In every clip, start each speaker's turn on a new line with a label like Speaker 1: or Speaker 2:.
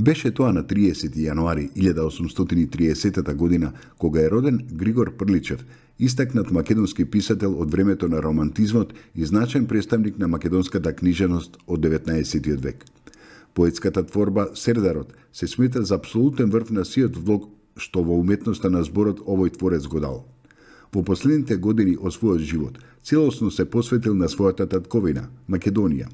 Speaker 1: Беше тоа на 30 јануари 1830 година, кога е роден Григор Прличев, истакнат македонски писател од времето на романтизмот и значаен представник на македонската книжевност од 19 век. Поетската творба Сердарот се смета за апсолутен врв на сиот влог што во уметноста на зборот овој творец го дал. Во последните години од својот живот целосно се посветил на својата татковина, Македонија.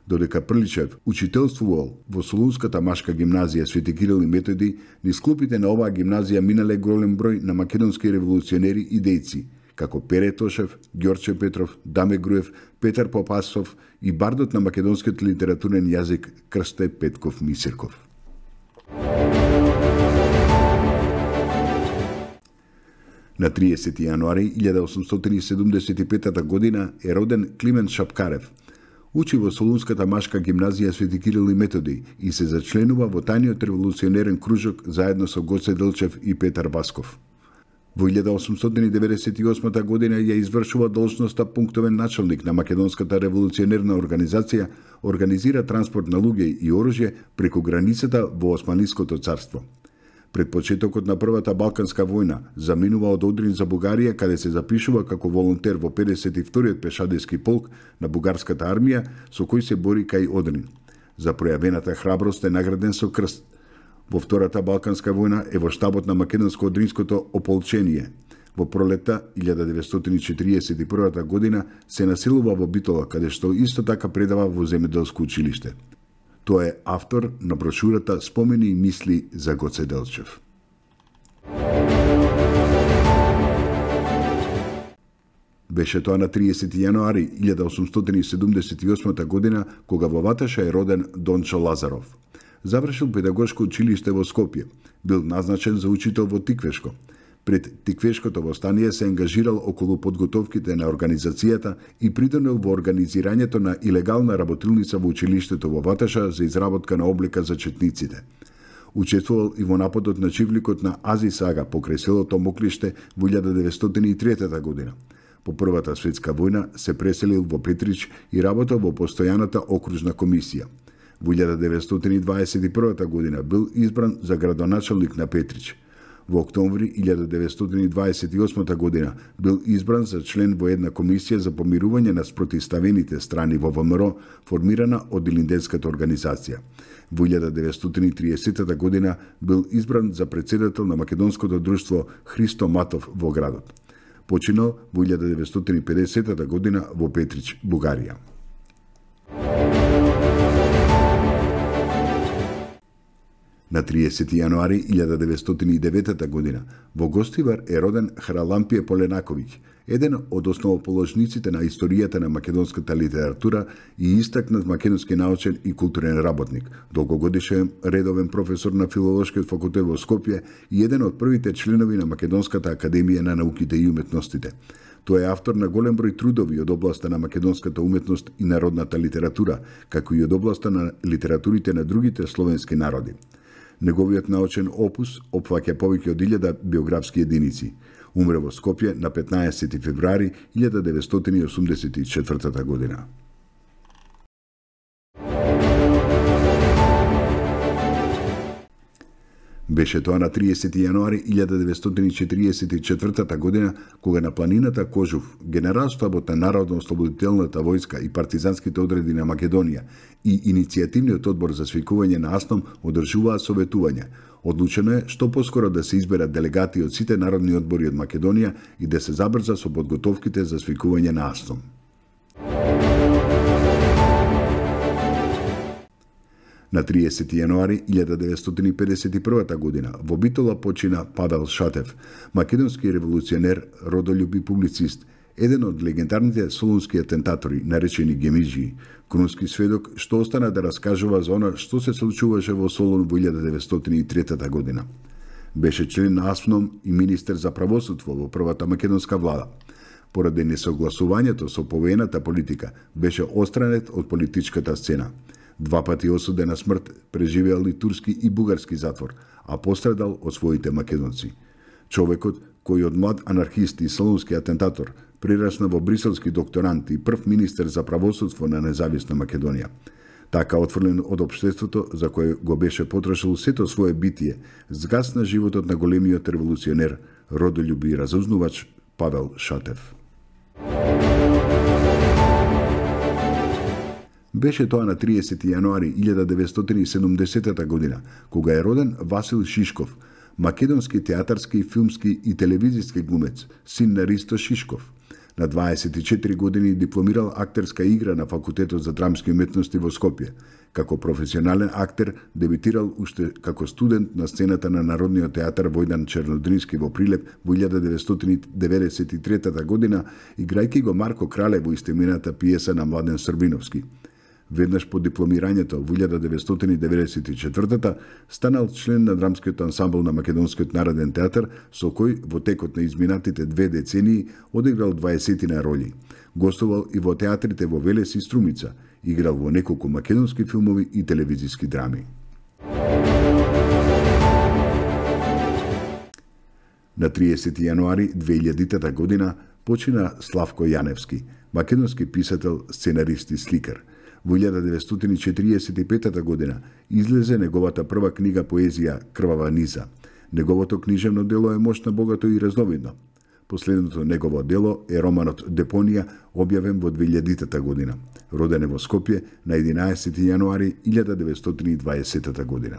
Speaker 1: Додека Прличев учителствувал во Солунската машка гимназија Свети Кирил и Методи, низ клупите на оваа гимназија минале голем број на македонски револуционери и дејци, како Пере Тошев, Ѓорче Петров, Даме Груев, Петар Попасов и бардот на македонскиот литературен јазик Крсте Петков Мисирков. На 30 јануари 1875 година е роден Климент Шапкарев. Учи во Солунската машка гимназија Свети Кирил и Методи и се зачленува во тајниот револуционерен кружок заедно со Гоце Делчев и Петар Басков. Во 1898 година ја извршува должноста пунктовен началник на Македонската револуционерна организација, организира транспорт на луѓе и оружје преку границата во Османлиското царство. Пред почетокот на Првата Балканска војна заминува од Одрин за Бугарија, каде се запишува како волонтер во 52-иот пешадиски полк на бугарската армија, со кој се бори кај Одрин. За пројавената храброст е награден со крст. Во Втората Балканска војна е во штабот на македонско-одринското ополчение. Во пролетта 1941 година се населува во Битола, каде што исто така предава во земјоделско училиште. Тој е автор на брошурата Спомени и мисли за Гоце Делчев. Беше тоа на 30 јануари 1878 година, кога во Ваташа е роден Дончо Лазаров. Завршил педагошко училиште во Скопје. Бил назначен за учител во Тиквешко. Пред Тиквешкото востание се ангажирал околу подготовките на организацијата и придонел во организирањето на илегална работилница во училиштето во Ваташа за изработка на облека за четниците. Учествувал и во нападот на чивликот на Азис Ага покрај селото Моклиште во 1903 година. По Првата светска војна се преселил во Петрич и работел во постојаната окружна комисија. Во 1921 година бил избран за градоначалник на Петрич. Во октомври 1928 година бил избран за член во една комисија за помирување на спротивставените страни во ВМРО, формирана од Илинденската организација. Во 1930 година бил избран за председател на Македонското друштво Христо Матов во градот. Починал во 1950 година во Петрич, Бугарија. На 30 јануари 1909 година во Гостивар е роден Харалампие Поленаковиќ, еден од основоположниците на историјата на македонската литература и истакнат македонски научен и културен работник, долгогодишен редовен професор на Филолошкиот факултет во Скопје и еден од првите членови на Македонската академија на науките и уметностите. Тој е автор на голем број трудови од областа на македонската уметност и народната литература, како и од областа на литературите на другите словенски народи. Неговиот научен опус опфаќа повеќе од 1000 биографски единици. Умре во Скопје на 15 февруари 1984 година. Беше тоа на 30 јануари 1944 година, кога на планината Кожув, Генералштабот на Народно-ослободителната војска и партизанските одреди на Македонија и Иницијативниот одбор за свикување на АСНОМ одржуваа советување. Одлучено е што поскоро да се изберат делегати од сите народни одбори од Македонија и да се забрза со подготовките за свикување на АСНОМ. На 30 јануари 1951 година во Битола почина Павел Шатев, македонски револуционер, родолюбив публицист, еден од легендарните солунски атентатори, наречени Гемиџии, крунски сведок што остана да раскажува за она што се случуваше во Солун во 1903 година. Беше член на АСНОМ и министер за правосудство во првата македонска влада. Поради несогласувањето со повеената политика, беше отстранет од политичката сцена. 2 пати осуден на смрт, преживеал и турски и бугарски затвор, а пострадал од своите македонци. Човекот, кој од млад анархист и солунски атентатор, прерасна во бриселски докторант и прв министер за правосудство на независна Македонија. Така отфрлен од општеството за кое го беше потрошил сето свое битие, згасна животот на големиот револуционер, родолюби и разузнувач Павел Шатев. Беше тоа на 30 јануари 1970 година, кога е роден Васил Шишков, македонски театарски, филмски и телевизиски глумец, син на Ристо Шишков. На 24 години дипломирал актерска игра на Факултетот за драмски уметности во Скопје. Како професионален актер дебитирал уште како студент на сцената на Народниот театар Војдан Чернодрински во Прилеп во 1993 година, играјќи го Марко Крале во истемената пиеса на Младен Србиновски. Веднаш по дипломирањето во 1994 станал член на драмскиот ансамбл на Македонскиот народен театар, со кој во текот на изминатите 2 децении одиграл 20 роли. Гостувал и во театрите во Велес и Струмица, играл во неколку македонски филмови и телевизиски драми. На 30 јануари 2000 година почина Славко Јаневски, македонски писател, сценарист и сликар. Во 1945 година излезе неговата прва книга поезија Крвава низа. Неговото книжевно дело е мощно, богато и разновидно. Последното негово дело е романот Депонија, објавен во 2000 година. Роден е во Скопје на 11 јануари 1920 година.